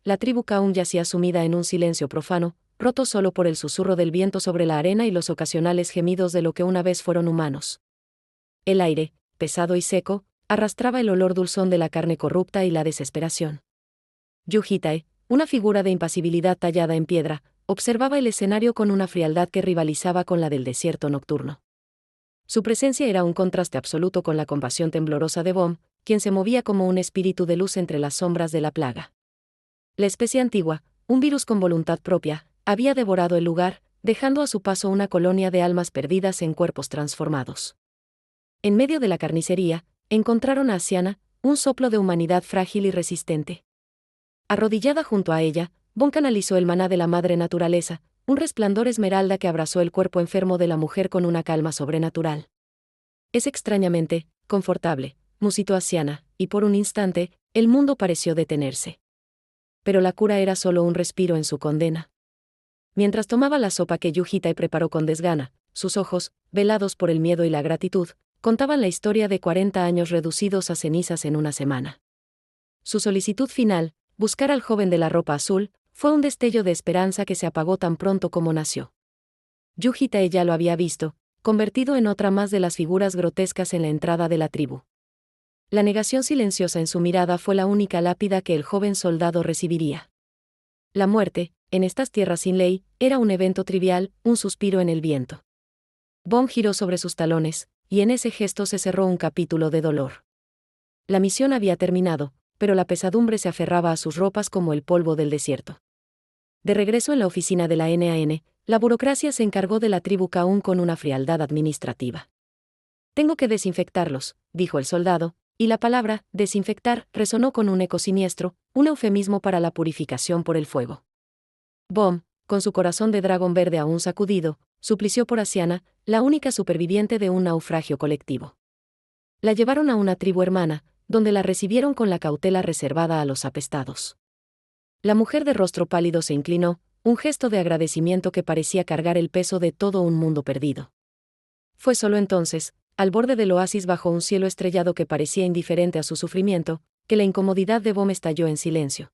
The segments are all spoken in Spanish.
la tribu Kaum yacía sumida en un silencio profano, roto solo por el susurro del viento sobre la arena y los ocasionales gemidos de lo que una vez fueron humanos. El aire, pesado y seco, arrastraba el olor dulzón de la carne corrupta y la desesperación. Yuhitae, una figura de impasibilidad tallada en piedra, observaba el escenario con una frialdad que rivalizaba con la del desierto nocturno. Su presencia era un contraste absoluto con la compasión temblorosa de Bom, quien se movía como un espíritu de luz entre las sombras de la plaga. La especie antigua, un virus con voluntad propia, había devorado el lugar, dejando a su paso una colonia de almas perdidas en cuerpos transformados. En medio de la carnicería, encontraron a Asiana, un soplo de humanidad frágil y resistente. Arrodillada junto a ella, Bon canalizó el maná de la madre naturaleza, un resplandor esmeralda que abrazó el cuerpo enfermo de la mujer con una calma sobrenatural. Es extrañamente confortable, musitó Asiana, y por un instante, el mundo pareció detenerse. Pero la cura era solo un respiro en su condena. Mientras tomaba la sopa que Yuhitae preparó con desgana, sus ojos, velados por el miedo y la gratitud, contaban la historia de 40 años reducidos a cenizas en una semana. Su solicitud final, buscar al joven de la ropa azul, fue un destello de esperanza que se apagó tan pronto como nació. Yuhitae ya lo había visto, convertido en otra más de las figuras grotescas en la entrada de la tribu. La negación silenciosa en su mirada fue la única lápida que el joven soldado recibiría. La muerte, en estas tierras sin ley, era un evento trivial, un suspiro en el viento. Bon giró sobre sus talones, y en ese gesto se cerró un capítulo de dolor. La misión había terminado, pero la pesadumbre se aferraba a sus ropas como el polvo del desierto. De regreso en la oficina de la NAN, la burocracia se encargó de la tribu Kaum con una frialdad administrativa. «Tengo que desinfectarlos», dijo el soldado, y la palabra «desinfectar» resonó con un eco siniestro, un eufemismo para la purificación por el fuego. Bom, con su corazón de dragón verde aún sacudido, suplició por Asiana, la única superviviente de un naufragio colectivo. La llevaron a una tribu hermana, donde la recibieron con la cautela reservada a los apestados. La mujer de rostro pálido se inclinó, un gesto de agradecimiento que parecía cargar el peso de todo un mundo perdido. Fue solo entonces, al borde del oasis bajo un cielo estrellado que parecía indiferente a su sufrimiento, que la incomodidad de Bom estalló en silencio.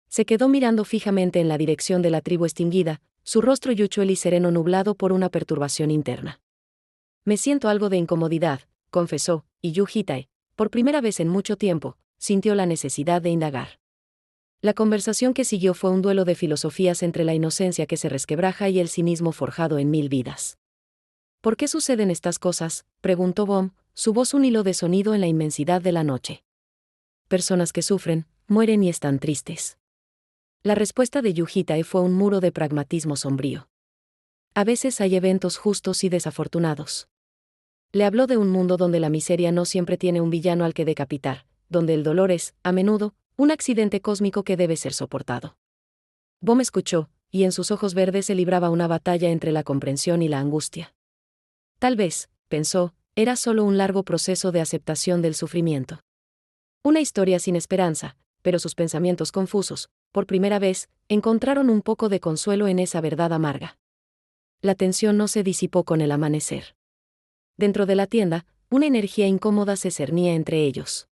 Se quedó mirando fijamente en la dirección de la tribu extinguida, su rostro yuchuel y sereno nublado por una perturbación interna. «Me siento algo de incomodidad», confesó, y Yuhitae, por primera vez en mucho tiempo, sintió la necesidad de indagar. La conversación que siguió fue un duelo de filosofías entre la inocencia que se resquebraja y el cinismo forjado en 1000 vidas. «¿Por qué suceden estas cosas?», preguntó Bom, su voz un hilo de sonido en la inmensidad de la noche. «Personas que sufren, mueren y están tristes». La respuesta de Yuhitae fue un muro de pragmatismo sombrío. «A veces hay eventos justos y desafortunados». Le habló de un mundo donde la miseria no siempre tiene un villano al que decapitar, donde el dolor es, a menudo, un accidente cósmico que debe ser soportado. Bom escuchó, y en sus ojos verdes se libraba una batalla entre la comprensión y la angustia. Tal vez, pensó, era solo un largo proceso de aceptación del sufrimiento. Una historia sin esperanza, pero sus pensamientos confusos, por primera vez, encontraron un poco de consuelo en esa verdad amarga. La tensión no se disipó con el amanecer. Dentro de la tienda, una energía incómoda se cernía entre ellos.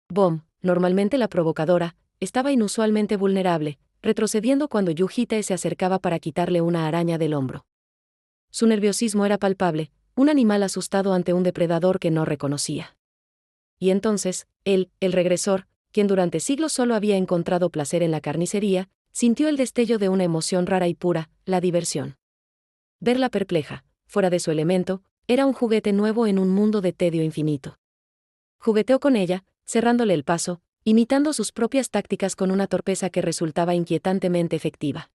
Bom, normalmente la provocadora, estaba inusualmente vulnerable, retrocediendo cuando Yuhitae se acercaba para quitarle una araña del hombro. Su nerviosismo era palpable, un animal asustado ante un depredador que no reconocía. Y entonces, él, el regresor, quien durante siglos solo había encontrado placer en la carnicería, sintió el destello de una emoción rara y pura, la diversión. Verla perpleja, fuera de su elemento, era un juguete nuevo en un mundo de tedio infinito. Jugueteó con ella, cerrándole el paso, imitando sus propias tácticas con una torpeza que resultaba inquietantemente efectiva.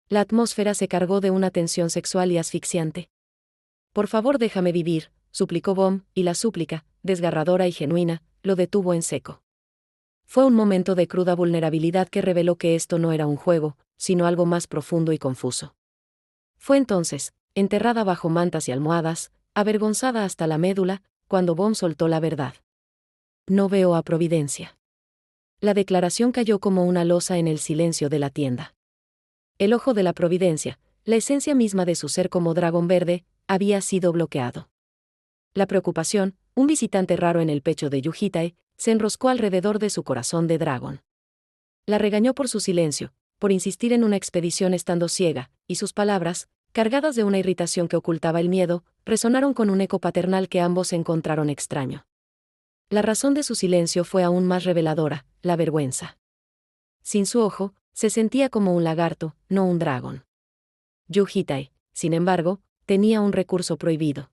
La atmósfera se cargó de una tensión sexual y asfixiante. «Por favor, déjame vivir», suplicó Bom, y la súplica, desgarradora y genuina, lo detuvo en seco. Fue un momento de cruda vulnerabilidad que reveló que esto no era un juego, sino algo más profundo y confuso. Fue entonces, enterrada bajo mantas y almohadas, avergonzada hasta la médula, cuando Bom soltó la verdad. «No veo a Providencia». La declaración cayó como una losa en el silencio de la tienda. El ojo de la Providencia, la esencia misma de su ser como dragón verde, había sido bloqueado. La preocupación, un visitante raro en el pecho de Yuhitae, se enroscó alrededor de su corazón de dragón. La regañó por su silencio, por insistir en una expedición estando ciega, y sus palabras, cargadas de una irritación que ocultaba el miedo, resonaron con un eco paternal que ambos encontraron extraño. La razón de su silencio fue aún más reveladora, la vergüenza. Sin su ojo, se sentía como un lagarto, no un dragón. Yuhitae, sin embargo, tenía un recurso prohibido.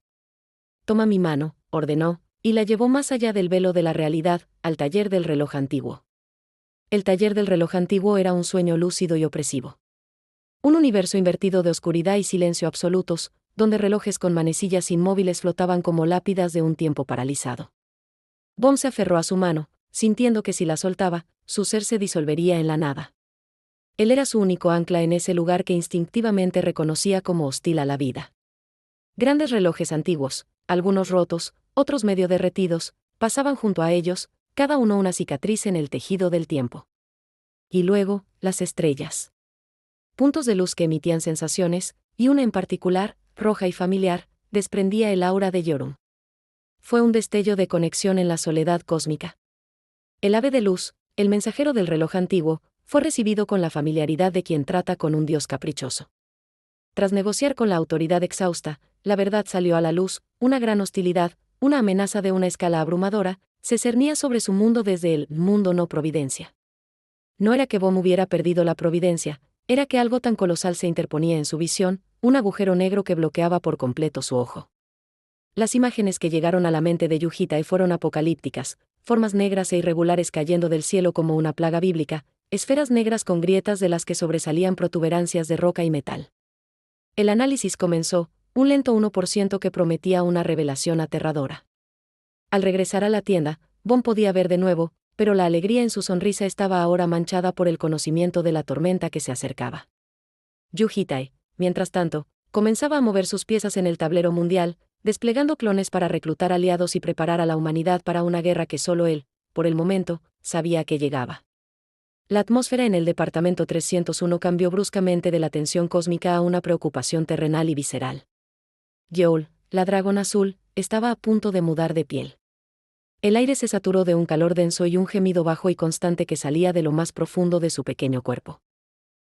«Toma mi mano», ordenó, y la llevó más allá del velo de la realidad, al taller del reloj antiguo. El taller del reloj antiguo era un sueño lúcido y opresivo. Un universo invertido de oscuridad y silencio absolutos, donde relojes con manecillas inmóviles flotaban como lápidas de un tiempo paralizado. Bon se aferró a su mano, sintiendo que si la soltaba, su ser se disolvería en la nada. Él era su único ancla en ese lugar que instintivamente reconocía como hostil a la vida. Grandes relojes antiguos, algunos rotos, otros medio derretidos, pasaban junto a ellos, cada uno una cicatriz en el tejido del tiempo. Y luego, las estrellas. Puntos de luz que emitían sensaciones, y una en particular, roja y familiar, desprendía el aura de Yorum. Fue un destello de conexión en la soledad cósmica. El ave de luz, el mensajero del reloj antiguo, fue recibido con la familiaridad de quien trata con un dios caprichoso. Tras negociar con la autoridad exhausta, la verdad salió a la luz, una gran hostilidad, una amenaza de una escala abrumadora, se cernía sobre su mundo desde el mundo no providencia. No era que Bom hubiera perdido la providencia, era que algo tan colosal se interponía en su visión, un agujero negro que bloqueaba por completo su ojo. Las imágenes que llegaron a la mente de Yuhitae fueron apocalípticas, formas negras e irregulares cayendo del cielo como una plaga bíblica, esferas negras con grietas de las que sobresalían protuberancias de roca y metal. El análisis comenzó, un lento 1% que prometía una revelación aterradora. Al regresar a la tienda, Bom podía ver de nuevo, pero la alegría en su sonrisa estaba ahora manchada por el conocimiento de la tormenta que se acercaba. Yuhitae, mientras tanto, comenzaba a mover sus piezas en el tablero mundial, desplegando clones para reclutar aliados y preparar a la humanidad para una guerra que solo él, por el momento, sabía que llegaba. La atmósfera en el departamento 301 cambió bruscamente de la tensión cósmica a una preocupación terrenal y visceral. Youl, la dragón azul, estaba a punto de mudar de piel. El aire se saturó de un calor denso y un gemido bajo y constante que salía de lo más profundo de su pequeño cuerpo.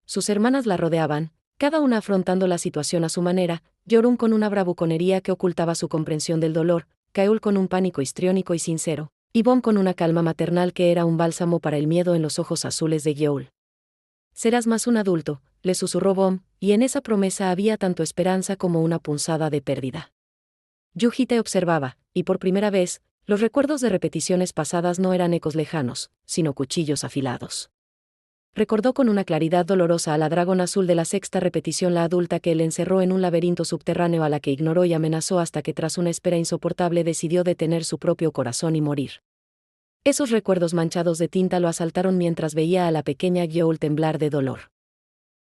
Sus hermanas la rodeaban, cada una afrontando la situación a su manera, Yorum con una bravuconería que ocultaba su comprensión del dolor, Kaul con un pánico histriónico y sincero, y Bom con una calma maternal que era un bálsamo para el miedo en los ojos azules de Youl. «Serás más un adulto», le susurró Bom, y en esa promesa había tanto esperanza como una punzada de pérdida. Yuhitae observaba, y por primera vez, los recuerdos de repeticiones pasadas no eran ecos lejanos, sino cuchillos afilados. Recordó con una claridad dolorosa a la dragón azul de la sexta repetición, la adulta que él encerró en un laberinto subterráneo, a la que ignoró y amenazó hasta que tras una espera insoportable decidió detener su propio corazón y morir. Esos recuerdos manchados de tinta lo asaltaron mientras veía a la pequeña Youl temblar de dolor.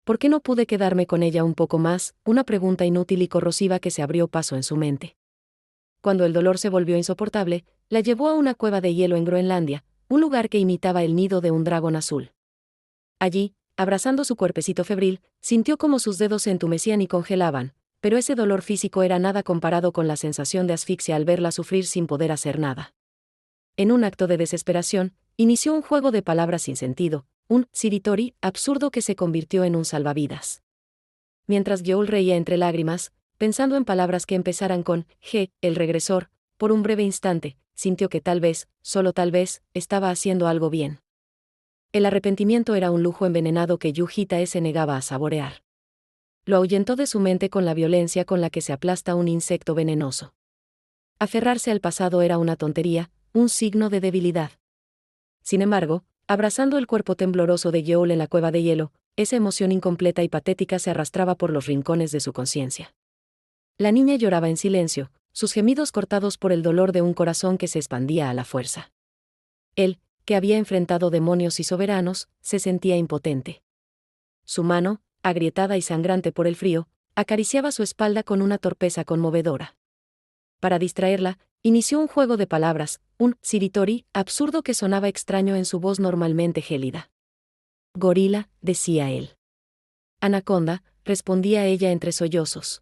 ¿Por qué no pude quedarme con ella un poco más?, una pregunta inútil y corrosiva que se abrió paso en su mente. Cuando el dolor se volvió insoportable, la llevó a una cueva de hielo en Groenlandia, un lugar que imitaba el nido de un dragón azul. Allí, abrazando su cuerpecito febril, sintió como sus dedos se entumecían y congelaban, pero ese dolor físico era nada comparado con la sensación de asfixia al verla sufrir sin poder hacer nada. En un acto de desesperación, inició un juego de palabras sin sentido, un siritori absurdo que se convirtió en un salvavidas. Mientras Youl reía entre lágrimas, pensando en palabras que empezaran con G, el regresor, por un breve instante, sintió que tal vez, solo tal vez, estaba haciendo algo bien. El arrepentimiento era un lujo envenenado que Yuhitae se negaba a saborear. Lo ahuyentó de su mente con la violencia con la que se aplasta un insecto venenoso. Aferrarse al pasado era una tontería, un signo de debilidad. Sin embargo, abrazando el cuerpo tembloroso de Youl en la cueva de hielo, esa emoción incompleta y patética se arrastraba por los rincones de su conciencia. La niña lloraba en silencio, sus gemidos cortados por el dolor de un corazón que se expandía a la fuerza. Él, que había enfrentado demonios y soberanos, se sentía impotente. Su mano, agrietada y sangrante por el frío, acariciaba su espalda con una torpeza conmovedora. Para distraerla, inició un juego de palabras, un siritori absurdo que sonaba extraño en su voz normalmente gélida. «Gorila», decía él. «Anaconda», respondía ella entre sollozos.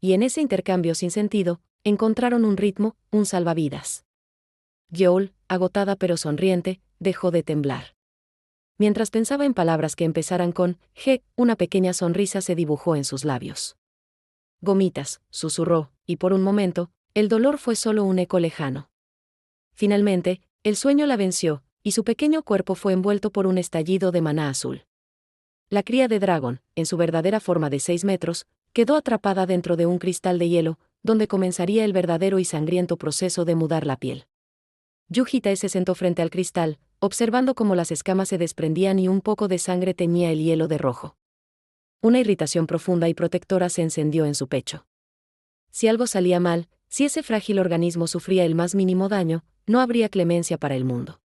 Y en ese intercambio sin sentido, encontraron un ritmo, un salvavidas. Youl, agotada pero sonriente, dejó de temblar. Mientras pensaba en palabras que empezaran con G, una pequeña sonrisa se dibujó en sus labios. Gomitas, susurró, y por un momento, el dolor fue solo un eco lejano. Finalmente, el sueño la venció, y su pequeño cuerpo fue envuelto por un estallido de maná azul. La cría de dragón, en su verdadera forma de 6 metros, quedó atrapada dentro de un cristal de hielo, donde comenzaría el verdadero y sangriento proceso de mudar la piel. Yujitae se sentó frente al cristal, observando cómo las escamas se desprendían y un poco de sangre teñía el hielo de rojo. Una irritación profunda y protectora se encendió en su pecho. Si algo salía mal, si ese frágil organismo sufría el más mínimo daño, no habría clemencia para el mundo.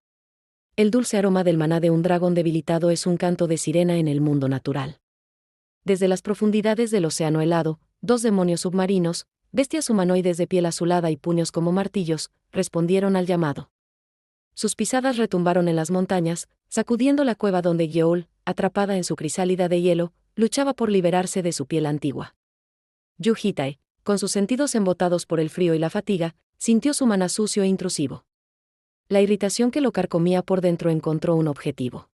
El dulce aroma del maná de un dragón debilitado es un canto de sirena en el mundo natural. Desde las profundidades del océano helado, 2 demonios submarinos, bestias humanoides de piel azulada y puños como martillos, respondieron al llamado. Sus pisadas retumbaron en las montañas, sacudiendo la cueva donde Yeol, atrapada en su crisálida de hielo, luchaba por liberarse de su piel antigua. Yujitae, con sus sentidos embotados por el frío y la fatiga, sintió su maná sucio e intrusivo. La irritación que lo carcomía por dentro encontró un objetivo.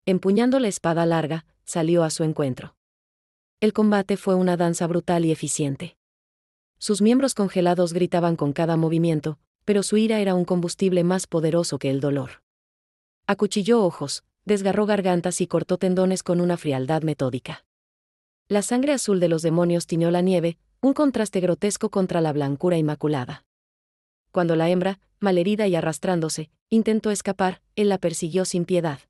Empuñando la espada larga, salió a su encuentro. El combate fue una danza brutal y eficiente. Sus miembros congelados gritaban con cada movimiento, pero su ira era un combustible más poderoso que el dolor. Acuchilló ojos, desgarró gargantas y cortó tendones con una frialdad metódica. La sangre azul de los demonios tiñó la nieve, un contraste grotesco contra la blancura inmaculada. Cuando la hembra, malherida y arrastrándose, intentó escapar, él la persiguió sin piedad.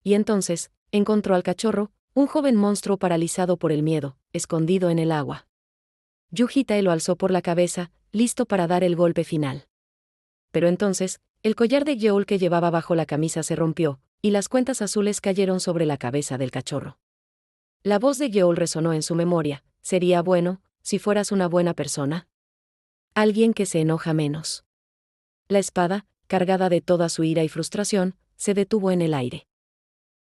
Y entonces, encontró al cachorro, un joven monstruo paralizado por el miedo, escondido en el agua. Yujitae lo alzó por la cabeza, listo para dar el golpe final. Pero entonces, el collar de Yeol que llevaba bajo la camisa se rompió, y las cuentas azules cayeron sobre la cabeza del cachorro. La voz de Yeol resonó en su memoria: «Sería bueno, si fueras una buena persona. Alguien que se enoja menos». La espada, cargada de toda su ira y frustración, se detuvo en el aire.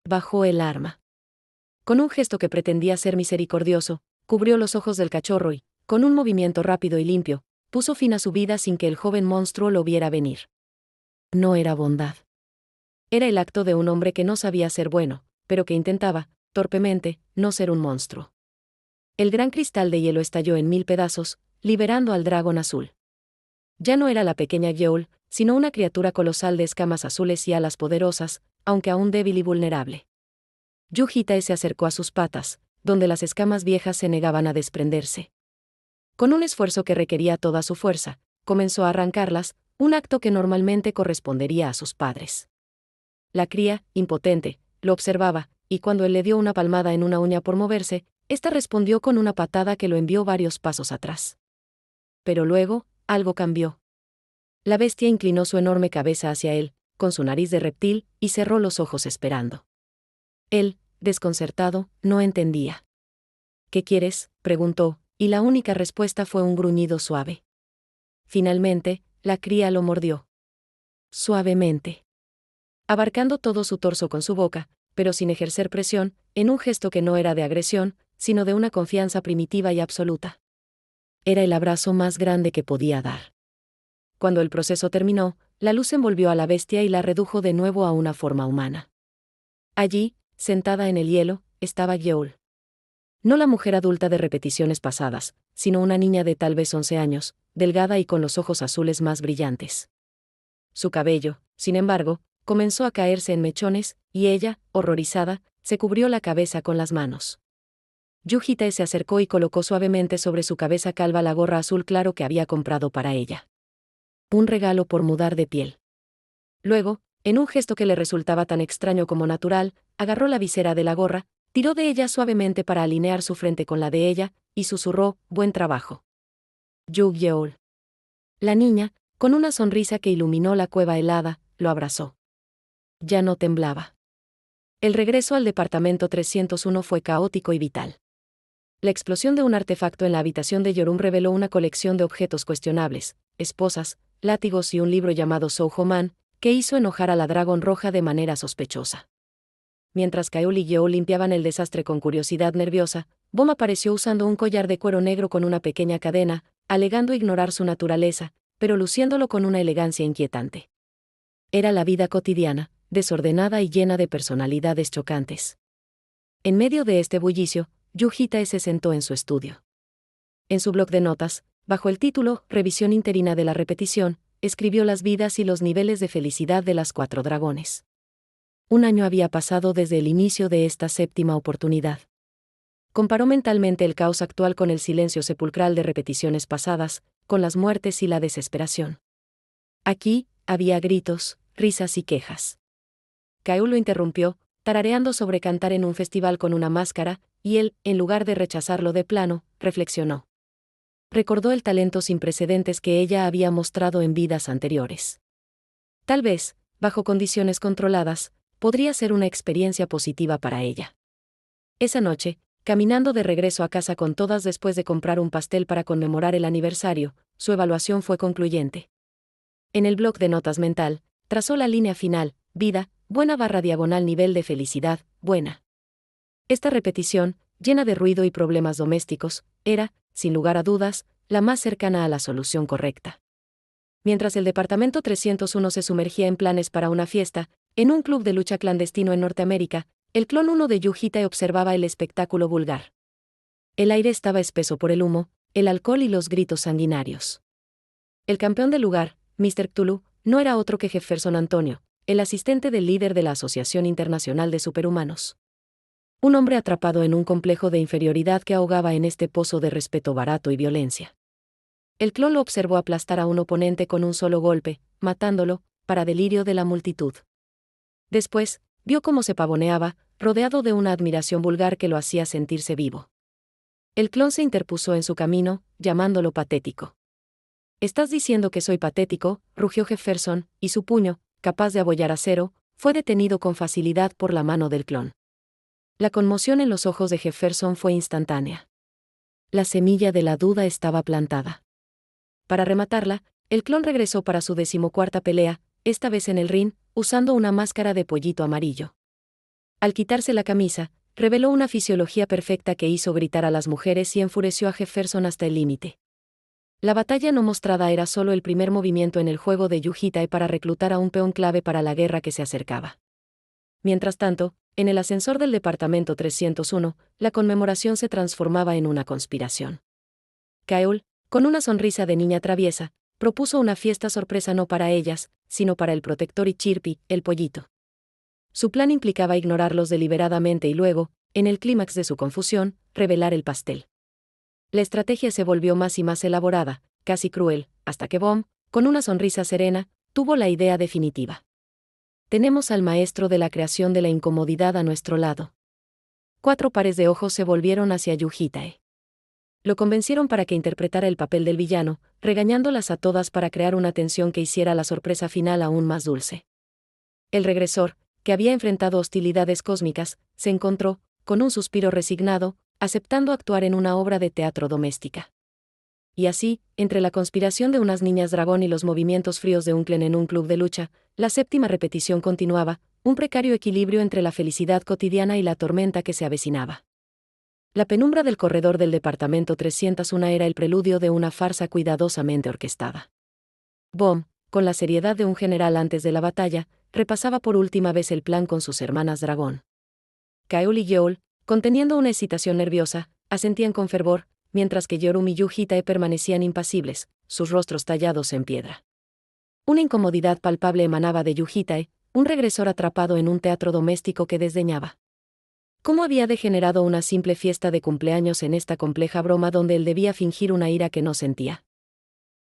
Bajó el arma. Con un gesto que pretendía ser misericordioso, cubrió los ojos del cachorro y, con un movimiento rápido y limpio, puso fin a su vida sin que el joven monstruo lo viera venir. No era bondad. Era el acto de un hombre que no sabía ser bueno, pero que intentaba, torpemente, no ser un monstruo. El gran cristal de hielo estalló en 1000 pedazos, liberando al dragón azul. Ya no era la pequeña Yeol, sino una criatura colosal de escamas azules y alas poderosas, aunque aún débil y vulnerable. Yujitae se acercó a sus patas, donde las escamas viejas se negaban a desprenderse. Con un esfuerzo que requería toda su fuerza, comenzó a arrancarlas, un acto que normalmente correspondería a sus padres. La cría, impotente, lo observaba, y cuando él le dio una palmada en una uña por moverse, ésta respondió con una patada que lo envió varios pasos atrás. Pero luego, algo cambió. La bestia inclinó su enorme cabeza hacia él, con su nariz de reptil, y cerró los ojos esperando. Él, desconcertado, no entendía. «¿Qué quieres?», preguntó, y la única respuesta fue un gruñido suave. Finalmente, la cría lo mordió. Suavemente. Abarcando todo su torso con su boca, pero sin ejercer presión, en un gesto que no era de agresión, sino de una confianza primitiva y absoluta. Era el abrazo más grande que podía dar. Cuando el proceso terminó, la luz envolvió a la bestia y la redujo de nuevo a una forma humana. Allí, sentada en el hielo, estaba Yeol. No la mujer adulta de repeticiones pasadas, sino una niña de tal vez 11 años, delgada y con los ojos azules más brillantes. Su cabello, sin embargo, comenzó a caerse en mechones, y ella, horrorizada, se cubrió la cabeza con las manos. Yujitae se acercó y colocó suavemente sobre su cabeza calva la gorra azul claro que había comprado para ella. Un regalo por mudar de piel. Luego, en un gesto que le resultaba tan extraño como natural, agarró la visera de la gorra, tiró de ella suavemente para alinear su frente con la de ella, y susurró: «Buen trabajo, Yeol». La niña, con una sonrisa que iluminó la cueva helada, lo abrazó. Ya no temblaba. El regreso al departamento 301 fue caótico y vital. La explosión de un artefacto en la habitación de Yorum reveló una colección de objetos cuestionables, esposas, látigos y un libro llamado Soujo-man, que hizo enojar a la dragón roja de manera sospechosa. Mientras Kaeul y Yeol limpiaban el desastre con curiosidad nerviosa, Bom apareció usando un collar de cuero negro con una pequeña cadena, alegando ignorar su naturaleza, pero luciéndolo con una elegancia inquietante. Era la vida cotidiana, desordenada y llena de personalidades chocantes. En medio de este bullicio, Yu Hitae se sentó en su estudio. En su bloc de notas, bajo el título Revisión interina de la repetición, escribió las vidas y los niveles de felicidad de las 4 dragones. Un año había pasado desde el inicio de esta séptima oportunidad. Comparó mentalmente el caos actual con el silencio sepulcral de repeticiones pasadas, con las muertes y la desesperación. Aquí, había gritos, risas y quejas. Kaeul lo interrumpió, tarareando sobre cantar en un festival con una máscara, y él, en lugar de rechazarlo de plano, reflexionó. Recordó el talento sin precedentes que ella había mostrado en vidas anteriores. Tal vez, bajo condiciones controladas, podría ser una experiencia positiva para ella. Esa noche, caminando de regreso a casa con todas después de comprar un pastel para conmemorar el aniversario, su evaluación fue concluyente. En el bloc de notas mental, trazó la línea final, vida, buena / nivel de felicidad, buena. Esta repetición, llena de ruido y problemas domésticos, era, sin lugar a dudas, la más cercana a la solución correcta. Mientras el Departamento 301 se sumergía en planes para una fiesta, en un club de lucha clandestino en Norteamérica, el clon 1 de Yu Hitae observaba el espectáculo vulgar. El aire estaba espeso por el humo, el alcohol y los gritos sanguinarios. El campeón del lugar, Mr. Cthulhu, no era otro que Jefferson Antonio, el asistente del líder de la Asociación Internacional de Superhumanos. Un hombre atrapado en un complejo de inferioridad que ahogaba en este pozo de respeto barato y violencia. El clon lo observó aplastar a un oponente con un solo golpe, matándolo, para delirio de la multitud. Después, vio cómo se pavoneaba, rodeado de una admiración vulgar que lo hacía sentirse vivo. El clon se interpuso en su camino, llamándolo patético. «¿Estás diciendo que soy patético?», rugió Jefferson, y su puño, capaz de abollar acero, fue detenido con facilidad por la mano del clon. La conmoción en los ojos de Jefferson fue instantánea. La semilla de la duda estaba plantada. Para rematarla, el clon regresó para su 14ª pelea, esta vez en el ring, usando una máscara de pollito amarillo. Al quitarse la camisa, reveló una fisiología perfecta que hizo gritar a las mujeres y enfureció a Jefferson hasta el límite. La batalla no mostrada era solo el primer movimiento en el juego de Yu Hitae para reclutar a un peón clave para la guerra que se acercaba. Mientras tanto, en el ascensor del Departamento 301, la conmemoración se transformaba en una conspiración. Kaeul, con una sonrisa de niña traviesa, propuso una fiesta sorpresa no para ellas, sino para el protector y Chirpy, el pollito. Su plan implicaba ignorarlos deliberadamente y luego, en el clímax de su confusión, revelar el pastel. La estrategia se volvió más y más elaborada, casi cruel, hasta que Bomb, con una sonrisa serena, tuvo la idea definitiva. Tenemos al maestro de la creación de la incomodidad a nuestro lado. 4 pares de ojos se volvieron hacia Yu Hitae. Lo convencieron para que interpretara el papel del villano, regañándolas a todas para crear una tensión que hiciera la sorpresa final aún más dulce. El regresor, que había enfrentado hostilidades cósmicas, se encontró, con un suspiro resignado, aceptando actuar en una obra de teatro doméstica. Y así, entre la conspiración de unas niñas dragón y los movimientos fríos de un clon en un club de lucha, la séptima repetición continuaba, un precario equilibrio entre la felicidad cotidiana y la tormenta que se avecinaba. La penumbra del corredor del Departamento 301 era el preludio de una farsa cuidadosamente orquestada. Bomb, con la seriedad de un general antes de la batalla, repasaba por última vez el plan con sus hermanas dragón. Kaeul y Yeol, conteniendo una excitación nerviosa, asentían con fervor, mientras que Yorum y Yu Hitae permanecían impasibles, sus rostros tallados en piedra. Una incomodidad palpable emanaba de Yu Hitae, un regresor atrapado en un teatro doméstico que desdeñaba. ¿Cómo había degenerado una simple fiesta de cumpleaños en esta compleja broma donde él debía fingir una ira que no sentía?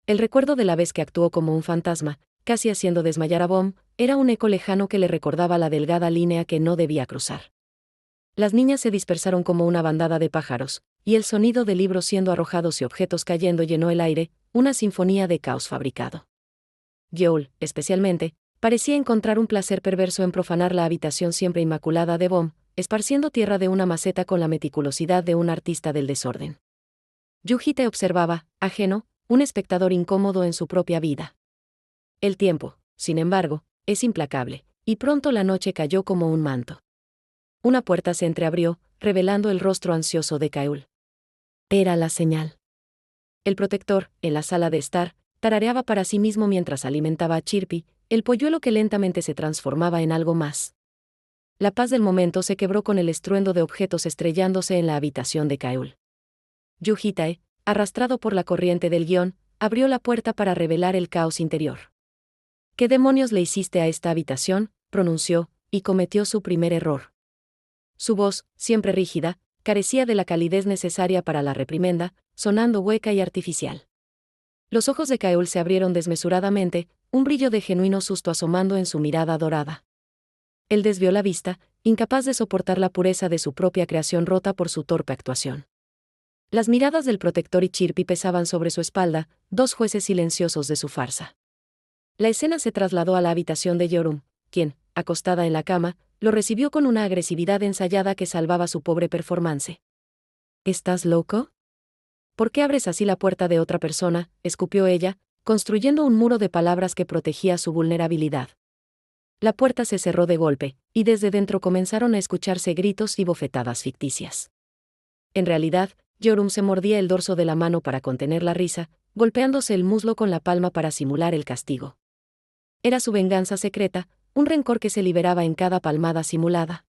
El recuerdo de la vez que actuó como un fantasma, casi haciendo desmayar a Bomb, era un eco lejano que le recordaba la delgada línea que no debía cruzar. Las niñas se dispersaron como una bandada de pájaros, y el sonido de libros siendo arrojados y objetos cayendo llenó el aire, una sinfonía de caos fabricado. Yeol, especialmente, parecía encontrar un placer perverso en profanar la habitación siempre inmaculada de Bomb, esparciendo tierra de una maceta con la meticulosidad de un artista del desorden. Yu Hitae observaba, ajeno, un espectador incómodo en su propia vida. El tiempo, sin embargo, es implacable, y pronto la noche cayó como un manto. Una puerta se entreabrió, revelando el rostro ansioso de Kaeul. Era la señal. El protector, en la sala de estar, tarareaba para sí mismo mientras alimentaba a Chirpy, el polluelo que lentamente se transformaba en algo más. La paz del momento se quebró con el estruendo de objetos estrellándose en la habitación de Kaeul. Yu Hitae, arrastrado por la corriente del guión, abrió la puerta para revelar el caos interior. ¿Qué demonios le hiciste a esta habitación?, pronunció, y cometió su primer error. Su voz, siempre rígida, carecía de la calidez necesaria para la reprimenda, sonando hueca y artificial. Los ojos de Kaeul se abrieron desmesuradamente, un brillo de genuino susto asomando en su mirada dorada. Él desvió la vista, incapaz de soportar la pureza de su propia creación rota por su torpe actuación. Las miradas del protector y Chirpy pesaban sobre su espalda, dos jueces silenciosos de su farsa. La escena se trasladó a la habitación de Yorum, quien, acostada en la cama, lo recibió con una agresividad ensayada que salvaba su pobre performance. ¿Estás loco? ¿Por qué abres así la puerta de otra persona?, escupió ella, construyendo un muro de palabras que protegía su vulnerabilidad. La puerta se cerró de golpe, y desde dentro comenzaron a escucharse gritos y bofetadas ficticias. En realidad, Yorum se mordía el dorso de la mano para contener la risa, golpeándose el muslo con la palma para simular el castigo. Era su venganza secreta, un rencor que se liberaba en cada palmada simulada.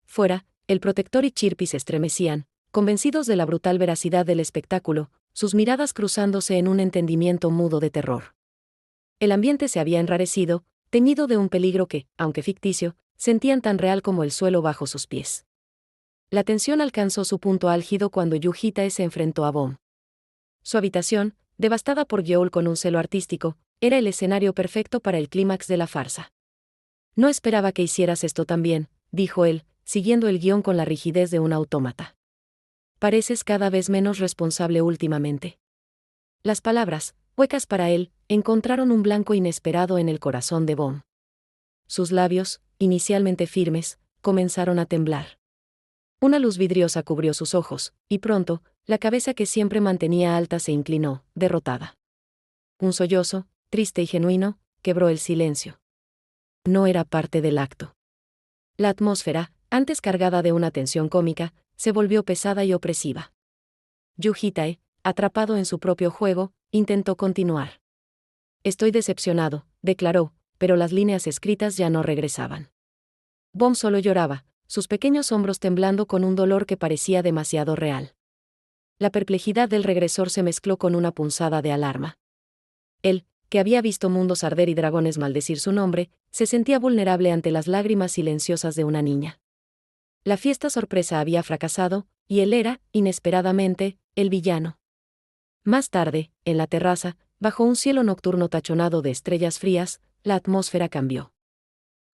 Fuera, el protector y Chirpy se estremecían, convencidos de la brutal veracidad del espectáculo, sus miradas cruzándose en un entendimiento mudo de terror. El ambiente se había enrarecido, teñido de un peligro que, aunque ficticio, sentían tan real como el suelo bajo sus pies. La tensión alcanzó su punto álgido cuando Yu Hitae se enfrentó a Bom. Su habitación, devastada por Yeol con un celo artístico, era el escenario perfecto para el clímax de la farsa. No esperaba que hicieras esto también, dijo él, siguiendo el guión con la rigidez de un autómata. Pareces cada vez menos responsable últimamente. Las palabras, huecas para él, encontraron un blanco inesperado en el corazón de Bom. Sus labios, inicialmente firmes, comenzaron a temblar. Una luz vidriosa cubrió sus ojos, y pronto, la cabeza que siempre mantenía alta se inclinó, derrotada. Un sollozo, triste y genuino, quebró el silencio. No era parte del acto. La atmósfera, antes cargada de una tensión cómica, se volvió pesada y opresiva. Yu Hitae, atrapado en su propio juego, intentó continuar. Estoy decepcionado, declaró, pero las líneas escritas ya no regresaban. Bom solo lloraba, sus pequeños hombros temblando con un dolor que parecía demasiado real. La perplejidad del regresor se mezcló con una punzada de alarma. Él, que había visto mundos arder y dragones maldecir su nombre, se sentía vulnerable ante las lágrimas silenciosas de una niña. La fiesta sorpresa había fracasado, y él era, inesperadamente, el villano. Más tarde, en la terraza, bajo un cielo nocturno tachonado de estrellas frías, la atmósfera cambió.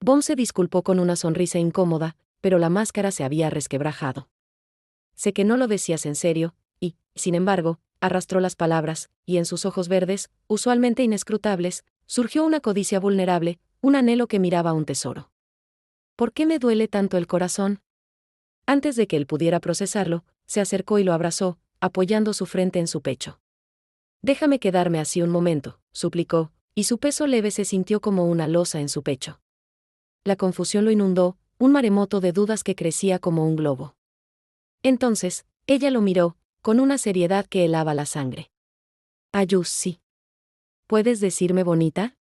Bom se disculpó con una sonrisa incómoda, pero la máscara se había resquebrajado. Sé que no lo decías en serio, y, sin embargo, arrastró las palabras, y en sus ojos verdes, usualmente inescrutables, surgió una codicia vulnerable, un anhelo que miraba un tesoro. ¿Por qué me duele tanto el corazón? Antes de que él pudiera procesarlo, se acercó y lo abrazó, apoyando su frente en su pecho. Déjame quedarme así un momento, suplicó, y su peso leve se sintió como una losa en su pecho. La confusión lo inundó, un maremoto de dudas que crecía como un globo. Entonces, ella lo miró, con una seriedad que helaba la sangre. Ayus, sí. ¿Puedes decirme bonita?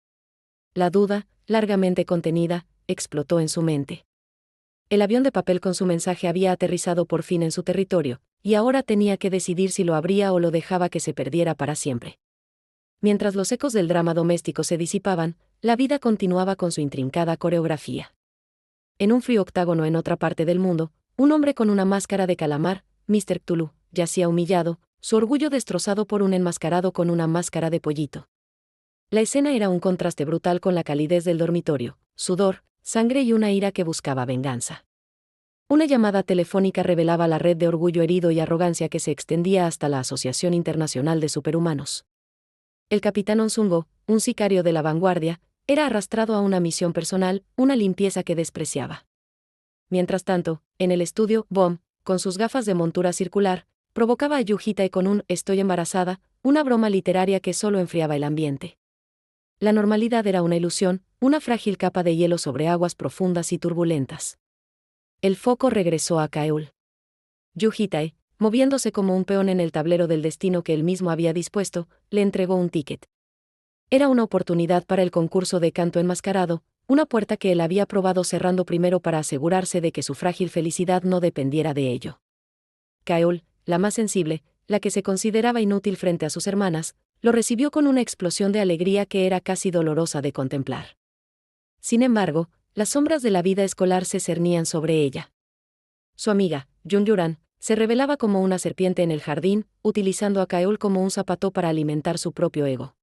La duda, largamente contenida, explotó en su mente. El avión de papel con su mensaje había aterrizado por fin en su territorio, y ahora tenía que decidir si lo abría o lo dejaba que se perdiera para siempre. Mientras los ecos del drama doméstico se disipaban, la vida continuaba con su intrincada coreografía. En un frío octágono en otra parte del mundo, un hombre con una máscara de calamar, Mr. Cthulhu, yacía humillado, su orgullo destrozado por un enmascarado con una máscara de pollito. La escena era un contraste brutal con la calidez del dormitorio, sudor, sangre y una ira que buscaba venganza. Una llamada telefónica revelaba la red de orgullo herido y arrogancia que se extendía hasta la Asociación Internacional de Superhumanos. El capitán Onsungo, un sicario de la vanguardia, era arrastrado a una misión personal, una limpieza que despreciaba. Mientras tanto, en el estudio, Bom, con sus gafas de montura circular, provocaba a Yu Hitae con un «estoy embarazada», una broma literaria que solo enfriaba el ambiente. La normalidad era una ilusión, una frágil capa de hielo sobre aguas profundas y turbulentas. El foco regresó a Kaeul. Yu Hitae, moviéndose como un peón en el tablero del destino que él mismo había dispuesto, le entregó un ticket. Era una oportunidad para el concurso de canto enmascarado, una puerta que él había probado cerrando primero para asegurarse de que su frágil felicidad no dependiera de ello. Kaeul, la más sensible, la que se consideraba inútil frente a sus hermanas, lo recibió con una explosión de alegría que era casi dolorosa de contemplar. Sin embargo, las sombras de la vida escolar se cernían sobre ella. Su amiga, Jun-Yuran, se revelaba como una serpiente en el jardín, utilizando a Kaeul como un zapato para alimentar su propio ego.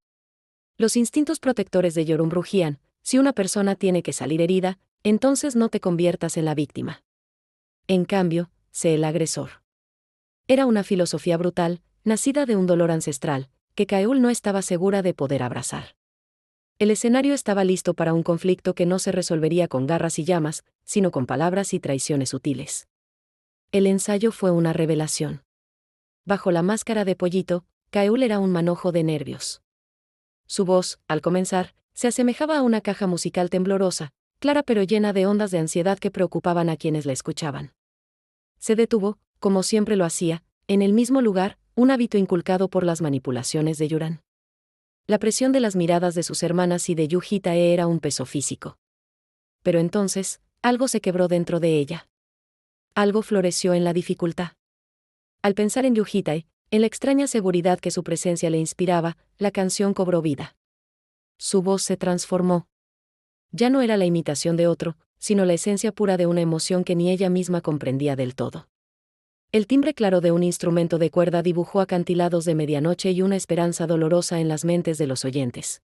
Los instintos protectores de Yorum rugían: si una persona tiene que salir herida, entonces no te conviertas en la víctima. En cambio, sé el agresor. Era una filosofía brutal, nacida de un dolor ancestral, que Kaeul no estaba segura de poder abrazar. El escenario estaba listo para un conflicto que no se resolvería con garras y llamas, sino con palabras y traiciones sutiles. El ensayo fue una revelación. Bajo la máscara de pollito, Kaeul era un manojo de nervios. Su voz, al comenzar, se asemejaba a una caja musical temblorosa, clara pero llena de ondas de ansiedad que preocupaban a quienes la escuchaban. Se detuvo, como siempre lo hacía, en el mismo lugar, un hábito inculcado por las manipulaciones de Yuran. La presión de las miradas de sus hermanas y de Yu Hitae era un peso físico. Pero entonces, algo se quebró dentro de ella. Algo floreció en la dificultad. Al pensar en Yu Hitae, en la extraña seguridad que su presencia le inspiraba, la canción cobró vida. Su voz se transformó. Ya no era la imitación de otro, sino la esencia pura de una emoción que ni ella misma comprendía del todo. El timbre claro de un instrumento de cuerda dibujó acantilados de medianoche y una esperanza dolorosa en las mentes de los oyentes.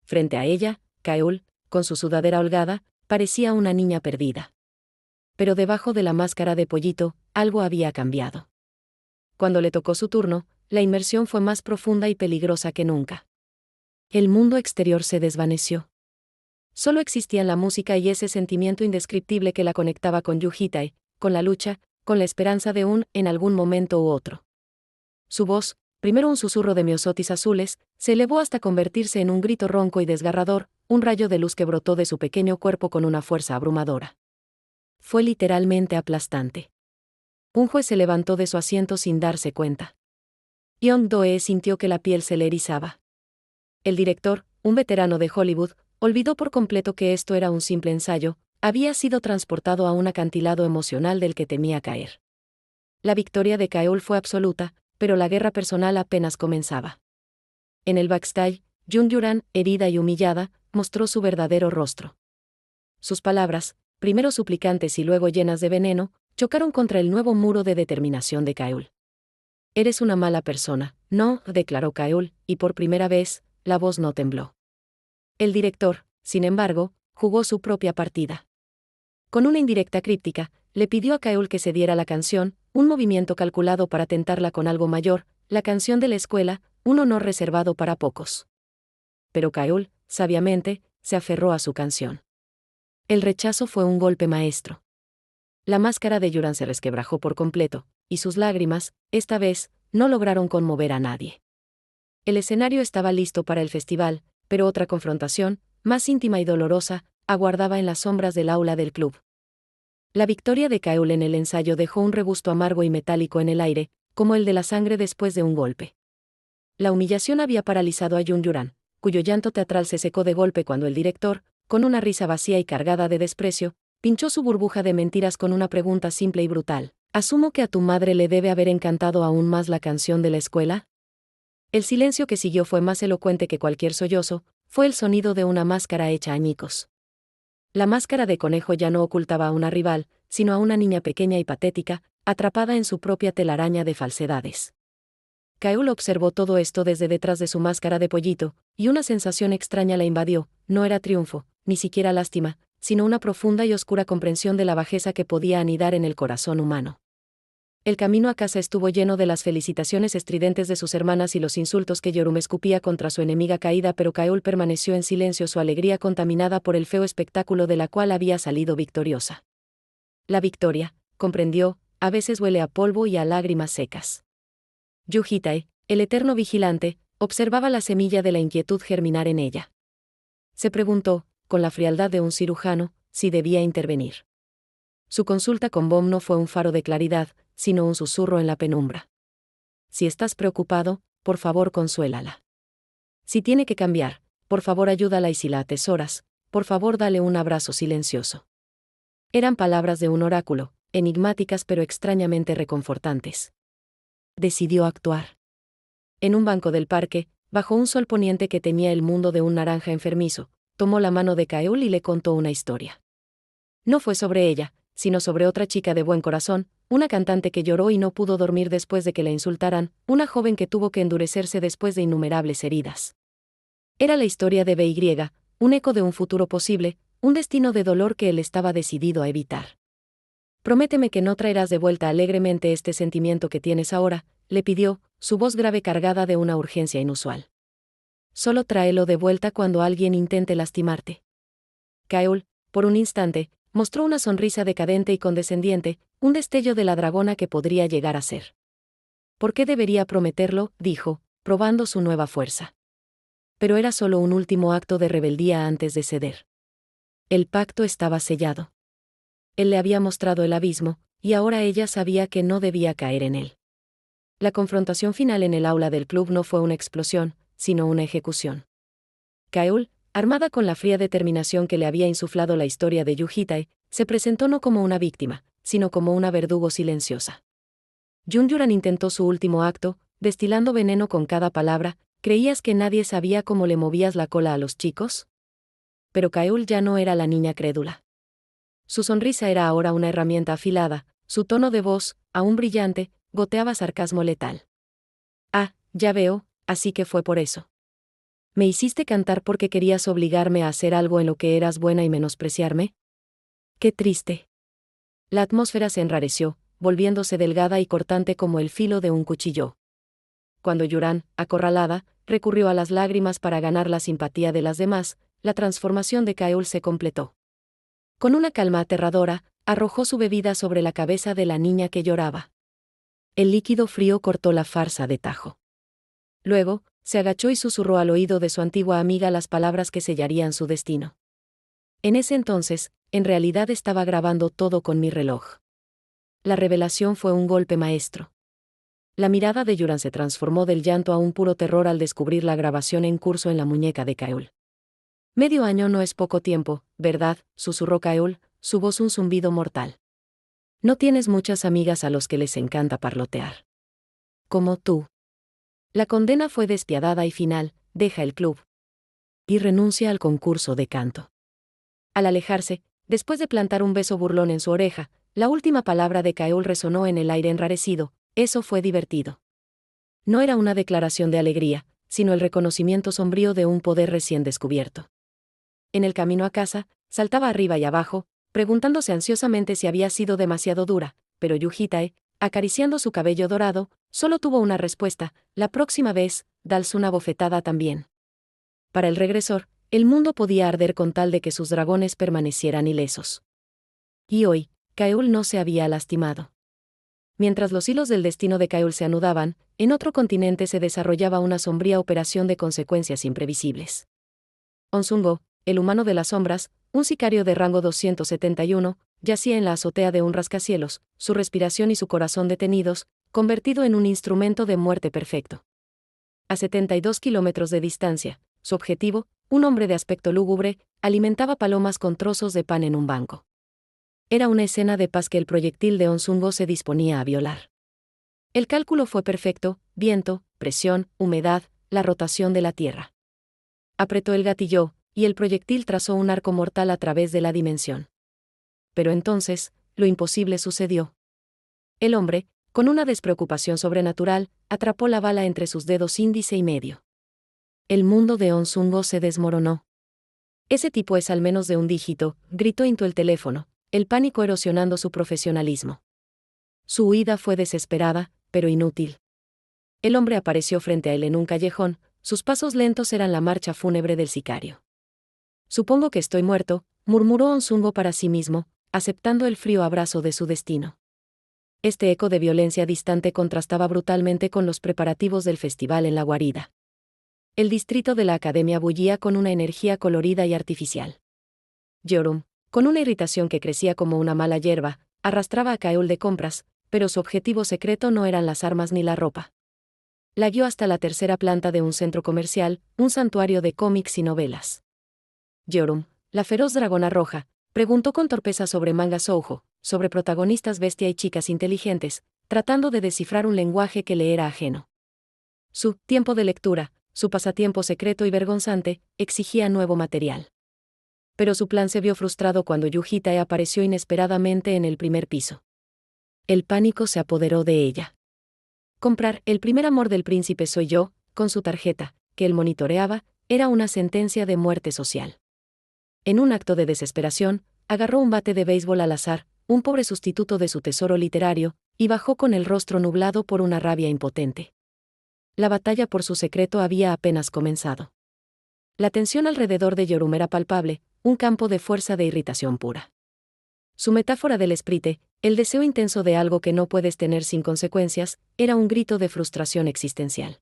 Frente a ella, Kaeul, con su sudadera holgada, parecía una niña perdida. Pero debajo de la máscara de pollito, algo había cambiado. Cuando le tocó su turno, la inmersión fue más profunda y peligrosa que nunca. El mundo exterior se desvaneció. Solo existían la música y ese sentimiento indescriptible que la conectaba con Yu Hitae, con la lucha, con la esperanza de en algún momento u otro. Su voz, primero un susurro de miosotis azules, se elevó hasta convertirse en un grito ronco y desgarrador, un rayo de luz que brotó de su pequeño cuerpo con una fuerza abrumadora. Fue literalmente aplastante. Un juez se levantó de su asiento sin darse cuenta. Yong-doe sintió que la piel se le erizaba. El director, un veterano de Hollywood, olvidó por completo que esto era un simple ensayo, había sido transportado a un acantilado emocional del que temía caer. La victoria de Kaeul fue absoluta, pero la guerra personal apenas comenzaba. En el backstage, Jun-Yuran, herida y humillada, mostró su verdadero rostro. Sus palabras, primero suplicantes y luego llenas de veneno, chocaron contra el nuevo muro de determinación de Kaeul. «Eres una mala persona», no, declaró Kaeul, y por primera vez, la voz no tembló. El director, sin embargo, jugó su propia partida. Con una indirecta críptica, le pidió a Kaeul que se diera la canción, un movimiento calculado para tentarla con algo mayor, la canción de la escuela, un honor reservado para pocos. Pero Kaeul, sabiamente, se aferró a su canción. El rechazo fue un golpe maestro. La máscara de Yuran se resquebrajó por completo, y sus lágrimas, esta vez, no lograron conmover a nadie. El escenario estaba listo para el festival, pero otra confrontación, más íntima y dolorosa, aguardaba en las sombras del aula del club. La victoria de Kaeul en el ensayo dejó un regusto amargo y metálico en el aire, como el de la sangre después de un golpe. La humillación había paralizado a Jun-Yuran, cuyo llanto teatral se secó de golpe cuando el director, con una risa vacía y cargada de desprecio, pinchó su burbuja de mentiras con una pregunta simple y brutal: Asumo que a tu madre le debe haber encantado aún más la canción de la escuela. El silencio que siguió fue más elocuente que cualquier sollozo, fue el sonido de una máscara hecha añicos. La máscara de conejo ya no ocultaba a una rival, sino a una niña pequeña y patética, atrapada en su propia telaraña de falsedades. Kaeul observó todo esto desde detrás de su máscara de pollito, y una sensación extraña la invadió. No era triunfo, ni siquiera lástima, sino una profunda y oscura comprensión de la bajeza que podía anidar en el corazón humano. El camino a casa estuvo lleno de las felicitaciones estridentes de sus hermanas y los insultos que Yorum escupía contra su enemiga caída, pero Kaeul permaneció en silencio, su alegría contaminada por el feo espectáculo de la cual había salido victoriosa. La victoria, comprendió, a veces huele a polvo y a lágrimas secas. Yu Hitae, el eterno vigilante, observaba la semilla de la inquietud germinar en ella. Se preguntó, con la frialdad de un cirujano, si debía intervenir. Su consulta con Bom no fue un faro de claridad, sino un susurro en la penumbra. Si estás preocupado, por favor consuélala. Si tiene que cambiar, por favor ayúdala, y si la atesoras, por favor dale un abrazo silencioso. Eran palabras de un oráculo, enigmáticas pero extrañamente reconfortantes. Decidió actuar. En un banco del parque, bajo un sol poniente que teñía el mundo de un naranja enfermizo, tomó la mano de Kaeul y le contó una historia. No fue sobre ella, sino sobre otra chica de buen corazón, una cantante que lloró y no pudo dormir después de que la insultaran, una joven que tuvo que endurecerse después de innumerables heridas. Era la historia de BY, un eco de un futuro posible, un destino de dolor que él estaba decidido a evitar. Prométeme que no traerás de vuelta alegremente este sentimiento que tienes ahora, le pidió, su voz grave cargada de una urgencia inusual. Solo tráelo de vuelta cuando alguien intente lastimarte. Kaeul, por un instante, mostró una sonrisa decadente y condescendiente, un destello de la dragona que podría llegar a ser. ¿Por qué debería prometerlo?, dijo, probando su nueva fuerza. Pero era solo un último acto de rebeldía antes de ceder. El pacto estaba sellado. Él le había mostrado el abismo, y ahora ella sabía que no debía caer en él. La confrontación final en el aula del club no fue una explosión, sino una ejecución. Kaeul, armada con la fría determinación que le había insuflado la historia de Yu Hitae, se presentó no como una víctima, sino como una verdugo silenciosa. Yunyuran intentó su último acto, destilando veneno con cada palabra. ¿Creías que nadie sabía cómo le movías la cola a los chicos? Pero Kaeul ya no era la niña crédula. Su sonrisa era ahora una herramienta afilada, su tono de voz, aún brillante, goteaba sarcasmo letal. Ah, ya veo, así que fue por eso. ¿Me hiciste cantar porque querías obligarme a hacer algo en lo que eras buena y menospreciarme? ¡Qué triste! La atmósfera se enrareció, volviéndose delgada y cortante como el filo de un cuchillo. Cuando Yuran, acorralada, recurrió a las lágrimas para ganar la simpatía de las demás, la transformación de Kaeul se completó. Con una calma aterradora, arrojó su bebida sobre la cabeza de la niña que lloraba. El líquido frío cortó la farsa de tajo. Luego, se agachó y susurró al oído de su antigua amiga las palabras que sellarían su destino. En ese entonces, en realidad estaba grabando todo con mi reloj. La revelación fue un golpe maestro. La mirada de Yuran se transformó del llanto a un puro terror al descubrir la grabación en curso en la muñeca de Kaeul. Medio año no es poco tiempo, ¿verdad?, susurró Kaeul, su voz un zumbido mortal. No tienes muchas amigas a los que les encanta parlotear. Como tú. La condena fue despiadada y final, deja el club. Y renuncia al concurso de canto. Al alejarse, después de plantar un beso burlón en su oreja, la última palabra de Kaeul resonó en el aire enrarecido: eso fue divertido. No era una declaración de alegría, sino el reconocimiento sombrío de un poder recién descubierto. En el camino a casa, saltaba arriba y abajo, preguntándose ansiosamente si había sido demasiado dura, pero Yu Hitae, acariciando su cabello dorado, solo tuvo una respuesta: la próxima vez, dals una bofetada también. Para el regresor, el mundo podía arder con tal de que sus dragones permanecieran ilesos. Y hoy, Kaeul no se había lastimado. Mientras los hilos del destino de Kaeul se anudaban, en otro continente se desarrollaba una sombría operación de consecuencias imprevisibles. Onsungo, el humano de las sombras, un sicario de rango 271, yacía en la azotea de un rascacielos, su respiración y su corazón detenidos, convertido en un instrumento de muerte perfecto. A 72 kilómetros de distancia, su objetivo, un hombre de aspecto lúgubre, alimentaba palomas con trozos de pan en un banco. Era una escena de paz que el proyectil de Onsungo se disponía a violar. El cálculo fue perfecto: viento, presión, humedad, la rotación de la Tierra. Apretó el gatillo, y el proyectil trazó un arco mortal a través de la dimensión. Pero entonces, lo imposible sucedió. El hombre, con una despreocupación sobrenatural, atrapó la bala entre sus dedos índice y medio. El mundo de Onsungo se desmoronó. «Ese tipo es al menos de un dígito», gritó into el teléfono, el pánico erosionando su profesionalismo. Su huida fue desesperada, pero inútil. El hombre apareció frente a él en un callejón, sus pasos lentos eran la marcha fúnebre del sicario. «Supongo que estoy muerto», murmuró Onsungo para sí mismo, aceptando el frío abrazo de su destino. Este eco de violencia distante contrastaba brutalmente con los preparativos del festival en la guarida. El distrito de la academia bullía con una energía colorida y artificial. Yorum, con una irritación que crecía como una mala hierba, arrastraba a Kaeul de compras, pero su objetivo secreto no eran las armas ni la ropa. La guió hasta la tercera planta de un centro comercial, un santuario de cómics y novelas. Yorum, la feroz dragona roja, preguntó con torpeza sobre manga shoujo, sobre protagonistas bestia y chicas inteligentes, tratando de descifrar un lenguaje que le era ajeno. Su tiempo de lectura, su pasatiempo secreto y vergonzante, exigía nuevo material. Pero su plan se vio frustrado cuando Yujitae apareció inesperadamente en el primer piso. El pánico se apoderó de ella. Comprar El primer amor del príncipe soy yo, con su tarjeta, que él monitoreaba, era una sentencia de muerte social. En un acto de desesperación, agarró un bate de béisbol al azar, un pobre sustituto de su tesoro literario, y bajó con el rostro nublado por una rabia impotente. La batalla por su secreto había apenas comenzado. La tensión alrededor de Yorum era palpable, un campo de fuerza de irritación pura. Su metáfora del esprite, el deseo intenso de algo que no puedes tener sin consecuencias, era un grito de frustración existencial.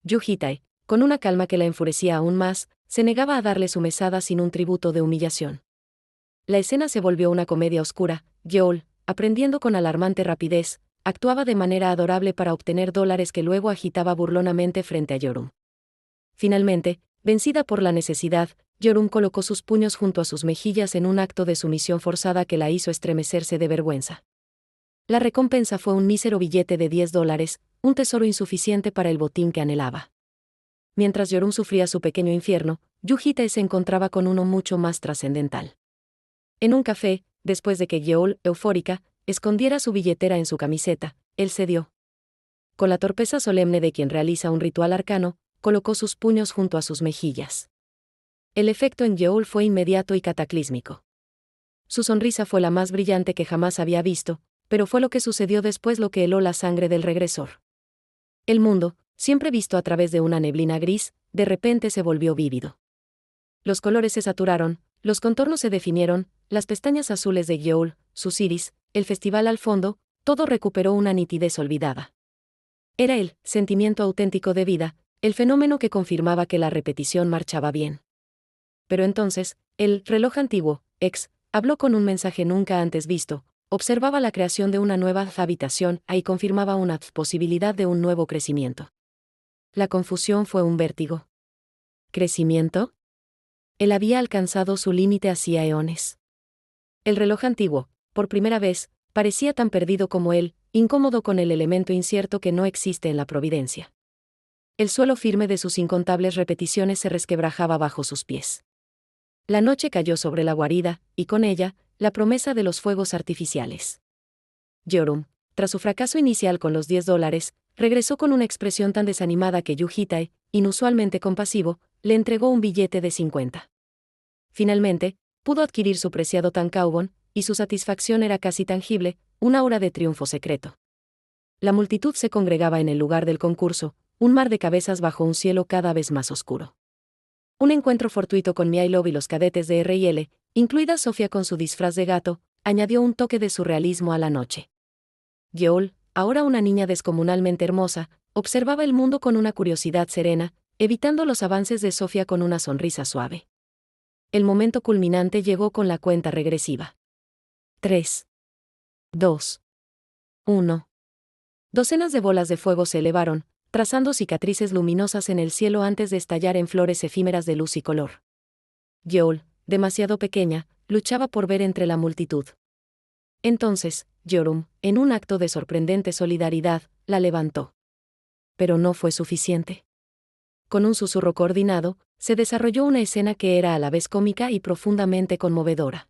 Yujitae, con una calma que la enfurecía aún más, se negaba a darle su mesada sin un tributo de humillación. La escena se volvió una comedia oscura. Yeol, aprendiendo con alarmante rapidez, actuaba de manera adorable para obtener dólares que luego agitaba burlonamente frente a Yorum. Finalmente, vencida por la necesidad, Yorum colocó sus puños junto a sus mejillas en un acto de sumisión forzada que la hizo estremecerse de vergüenza. La recompensa fue un mísero billete de $10, un tesoro insuficiente para el botín que anhelaba. Mientras Yorum sufría su pequeño infierno, Yujitae se encontraba con uno mucho más trascendental. En un café, después de que Yeol, eufórica, escondiera su billetera en su camiseta, él cedió. Con la torpeza solemne de quien realiza un ritual arcano, colocó sus puños junto a sus mejillas. El efecto en Yeol fue inmediato y cataclísmico. Su sonrisa fue la más brillante que jamás había visto, pero fue lo que sucedió después lo que heló la sangre del regresor. El mundo, siempre visto a través de una neblina gris, de repente se volvió vívido. Los colores se saturaron, los contornos se definieron, las pestañas azules de Yeol, sus iris, el festival al fondo, todo recuperó una nitidez olvidada. Era el sentimiento auténtico de vida, el fenómeno que confirmaba que la repetición marchaba bien. Pero entonces, el reloj antiguo, habló con un mensaje nunca antes visto, observaba la creación de una nueva habitación y confirmaba una posibilidad de un nuevo crecimiento. La confusión fue un vértigo. ¿Crecimiento? Él había alcanzado su límite hacía eones. El reloj antiguo, por primera vez, parecía tan perdido como él, incómodo con el elemento incierto que no existe en la providencia. El suelo firme de sus incontables repeticiones se resquebrajaba bajo sus pies. La noche cayó sobre la guarida, y con ella, la promesa de los fuegos artificiales. Yorum, tras su fracaso inicial con los $10, regresó con una expresión tan desanimada que Yujitae, inusualmente compasivo, le entregó un billete de 50. Finalmente, pudo adquirir su preciado tankobon, y su satisfacción era casi tangible, una aura de triunfo secreto. La multitud se congregaba en el lugar del concurso, un mar de cabezas bajo un cielo cada vez más oscuro. Un encuentro fortuito con Mihailov y los cadetes de R&L, incluida Sofía con su disfraz de gato, añadió un toque de surrealismo a la noche. Yeol, ahora una niña descomunalmente hermosa, observaba el mundo con una curiosidad serena, evitando los avances de Sofía con una sonrisa suave. El momento culminante llegó con la cuenta regresiva. 3, 2, 1. Docenas de bolas de fuego se elevaron, trazando cicatrices luminosas en el cielo antes de estallar en flores efímeras de luz y color. Yeol, demasiado pequeña, luchaba por ver entre la multitud. Entonces, Yorum, en un acto de sorprendente solidaridad, la levantó. Pero no fue suficiente. Con un susurro coordinado, se desarrolló una escena que era a la vez cómica y profundamente conmovedora.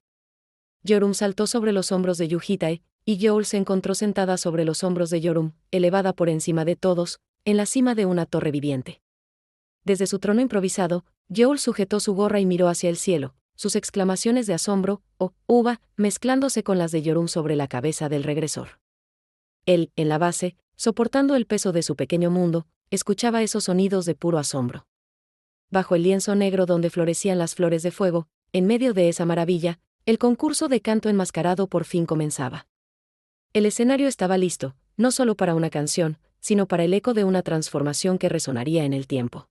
Yorum saltó sobre los hombros de Yujitae, y Youl se encontró sentada sobre los hombros de Yorum, elevada por encima de todos, en la cima de una torre viviente. Desde su trono improvisado, Youl sujetó su gorra y miró hacia el cielo, sus exclamaciones de asombro, o uva, mezclándose con las de Yorum sobre la cabeza del regresor. Él, en la base, soportando el peso de su pequeño mundo, escuchaba esos sonidos de puro asombro. Bajo el lienzo negro donde florecían las flores de fuego, en medio de esa maravilla, el concurso de canto enmascarado por fin comenzaba. El escenario estaba listo, no solo para una canción, sino para el eco de una transformación que resonaría en el tiempo.